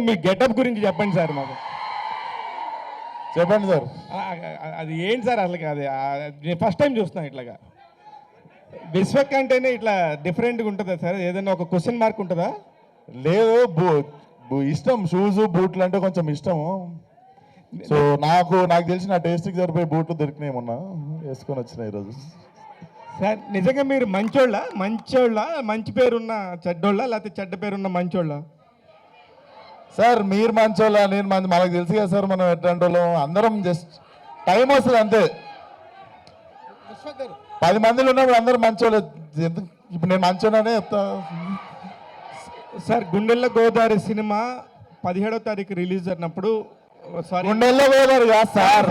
మీ getup గురించి చెప్పండి sir మాకు. చెప్పండి సార్. అది ఏంటి సార్ అసలు? అది నేను ఫస్ట్ టైం చూస్తున్నాను ఇట్లాగా. విశ్వక్ అంటేనే ఇట్లా డిఫరెంట్గా ఉంటుందా సార్? ఏదైనా ఒక క్వశ్చన్ మార్క్ ఉంటుందా? లేదు, ఇష్టం, షూస్ బూట్లు అంటే కొంచెం ఇష్టము. సో నాకు తెలిసిన టేస్ట్కి సరిపోయి బూట్లు దొరికినాయి, మొన్న వేసుకొని వచ్చినాయి ఈరోజు. సార్ నిజంగా మీరు మంచి పేరున్న చెడ్డోళ్ళ, లేకపోతే చెడ్డ పేరున్న మంచోళ్ళ? సార్ మీరు మంచోళ్ళ, నేను మనకు తెలుసు కదా సార్, మనం ఎట్లాంటి వాళ్ళం. అందరం జస్ట్ టైం వస్తుంది అంతే. 10 మందిలో ఉన్నప్పుడు అందరూ మంచోళ్ళు. ఇప్పుడు నేను మంచోళ్ళనే చెప్తా సార్. గుండెల్లో గోదావరి సినిమా 17వ తారీఖు రిలీజ్ అయినప్పుడు, సారీ గుండెల్లో గోదావరి కాదు సార్,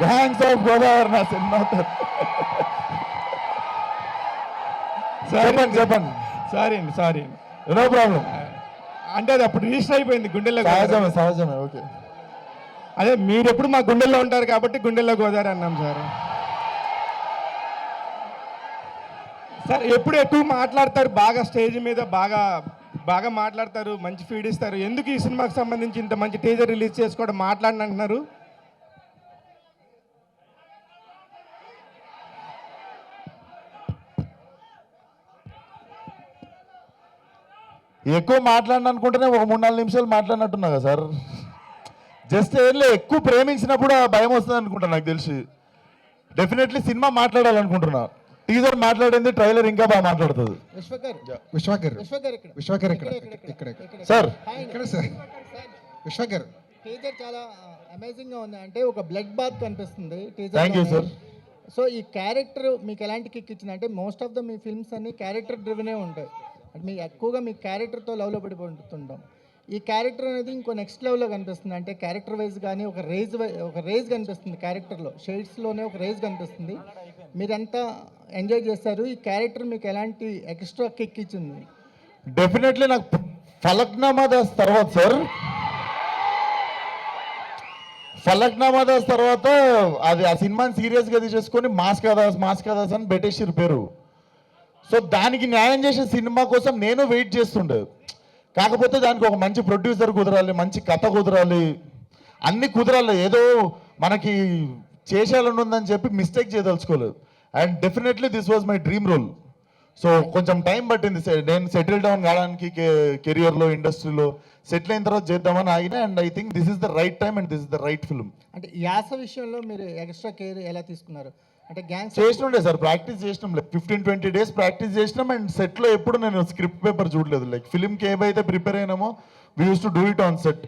గ్యాంగ్స్ ఆఫ్ గోదావరి నా సినిమా. చెప్పండి. సారీ అండి. No problem. అంటే అది అప్పుడు రిజిస్టర్ అయిపోయింది గుండెల్లో. సహజమే. ఓకే. అదే మీరు ఎప్పుడు మా గుండెల్లో ఉంటారు కాబట్టి గుండెల్లో గోదావరి అన్నాం సార్. సార్ ఎప్పుడు ఎక్కువ మాట్లాడతారు, బాగా స్టేజ్ మీద బాగా మాట్లాడతారు, మంచి ఫీడ్ ఇస్తారు. ఎందుకు ఈ సినిమాకి సంబంధించి ఇంత మంచి టీజర్ రిలీజ్ చేసుకోవడం మాట్లాడినంటున్నారు? ఎక్కువ మాట్లాడిన అనుకుంటేనే ఒక 3-4 నిమిషాలు మాట్లాడినట్టున్నా కదా సార్. జస్ట్ ఏం ఎక్కువ ప్రేమించినప్పుడు భయం వస్తుంది అనుకుంటా నాకు తెలిసి. డెఫినెట్లీ సినిమా మాట్లాడాలనుకుంటున్నా. టీజర్ మాట్లాడింది, ట్రైలర్ ఇంకా బాగా మాట్లాడుతుంది. విశ్వకర్ సార్ విశ్వకర్ టీజర్ చాలా అమేజింగ్ గా ఉంది. అంటే ఒక బ్లడ్ బాత్ కనిపిస్తుంది teaser. Thank you sir. So ఈ క్యారెక్టర్ మీకు ఎలాంటి కిక్ ఇచ్చింది? అంటే మోస్ట్ ఆఫ్ ద మీ ఫిల్మ్స్ అన్ని క్యారెక్టర్ డ్రివెనే ఉంటాయి. అంటే మీ ఎక్కువగా మీ క్యారెక్టర్తో లవ్లో పడిపోతుంటాం. ఈ క్యారెక్టర్ అనేది ఇంకో నెక్స్ట్ లెవెల్లో కనిపిస్తుంది. అంటే క్యారెక్టర్ వైజ్ కానీ ఒక రేజ్ కనిపిస్తుంది క్యారెక్టర్లో, షేడ్స్లోనే ఒక రేజ్ కనిపిస్తుంది. మీరంతా ఎంజాయ్ చేస్తారు. ఈ క్యారెక్టర్ మీకు ఎలాంటి ఎక్స్ట్రా కిక్ ఇచ్చింది? డెఫినెట్లీ నాకు ఫలక్నామా దాస్ తర్వాత సార్, ఫలక్నామా దాస్ తర్వాత అది ఆ సినిమాని సీరియస్గా తీసేసుకొని మాస్కా దాస్ అని పెట్టేసారు పేరు. సో దానికి న్యాయం చేసే సినిమా కోసం నేను వెయిట్ చేస్తుండే. కాకపోతే దానికి ఒక మంచి ప్రొడ్యూసర్ కుదరాలి, మంచి కథ కుదరాలి, అన్ని కుదరాలి. ఏదో మనకి చేసేయాలని ఉందని చెప్పి మిస్టేక్ చేయదలుచుకోలేదు. And definitely this was my dream role. So కొంచెం టైం పట్టింది నేను సెటిల్ డౌన్ కావడానికి, కెరియర్లో ఇండస్ట్రీలో సెటిల్ అయిన తర్వాత చేద్దామని ఆగిన. And I think this is the right time and this is the right film. అంటే యాస విషయంలో మీరు ఎక్స్ట్రా కేర్ ఎలా తీసుకున్నారు? అంటే గ్యాంగ్స్ చేసినుండే సార్, ప్రాక్టీస్ చేసినాం. లైక్ 15-20 days ప్రాక్టీస్ చేసినాం. అండ్ సెట్లో ఎప్పుడు నేను స్క్రిప్ట్ పేపర్ చూడలేదు. లైక్ ఫిల్మ్కి ఏమైతే ప్రిపేర్ అయినామో we use to do it on set.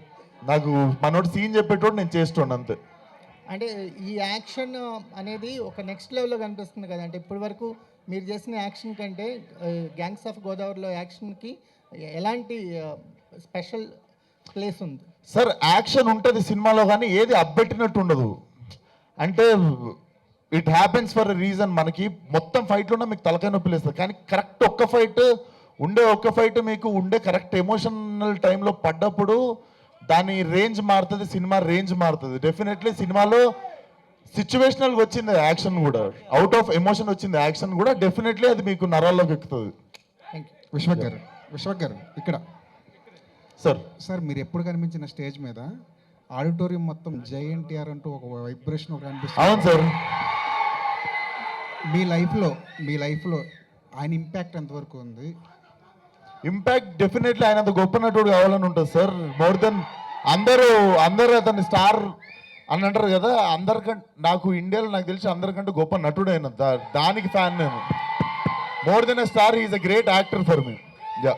నాకు మనోడు సీన్ చెప్పేటోడు నేను చేస్తుండే అంతే. అంటే ఈ యాక్షన్ అనేది ఒక నెక్స్ట్ లెవెల్లో కనిపిస్తుంది కదా. అంటే ఇప్పటి వరకు మీరు చేసిన యాక్షన్ కంటే గ్యాంగ్స్ ఆఫ్ గోదావరిలో యాక్షన్కి ఎలాంటి స్పెషల్ ప్లేస్ ఉంది? సార్ యాక్షన్ ఉంటుంది సినిమాలో, కానీ ఏది అబ్బెట్టినట్టు ఉండదు. అంటే it happens for a reason. మనకి మొత్తం ఫైట్లోనే మీకు తలకాయ నొప్పి లేస్తుంది, కానీ కరెక్ట్ ఒక్క ఫైట్ మీకు ఉండే కరెక్ట్ ఎమోషనల్ టైంలో పడ్డప్పుడు దాని రేంజ్ మారుతుంది, సినిమా రేంజ్ మారుతుంది. డెఫినెట్లీ సినిమాలో సిచ్యువేషనల్గా వచ్చింది యాక్షన్ కూడా, అవుట్ ఆఫ్ ఎమోషన్ వచ్చింది యాక్షన్ కూడా. డెఫినెట్లీ అది మీకు నరాల్లోకి ఎక్కుతుంది. విశ్వక్ గారు ఇక్కడ సార్ మీరు ఎప్పుడు కనిపించిన స్టేజ్ మీద ఆడిటోరియం మొత్తం JNTR అంటూ ఒక వైబ్రేషన్ ఒక కనిపిస్తుంది. అవును సార్. మీ లైఫ్లో ఆయన ఇంపాక్ట్ ఎంతవరకు ఉంది? ఇంపాక్ట్ డెఫినెట్లీ ఆయన అంత గొప్ప నటుడు కావాలని ఉంటుంది సార్. మోర్ దెన్ అందరూ అతన్ని స్టార్ అని అంటారు కదా, నాకు ఇండియాలో నాకు తెలిసి అందరికంటే గొప్ప నటుడు అయిన దానికి ఫ్యాన్ నేను. More than a star, is a great actor for me. Yeah.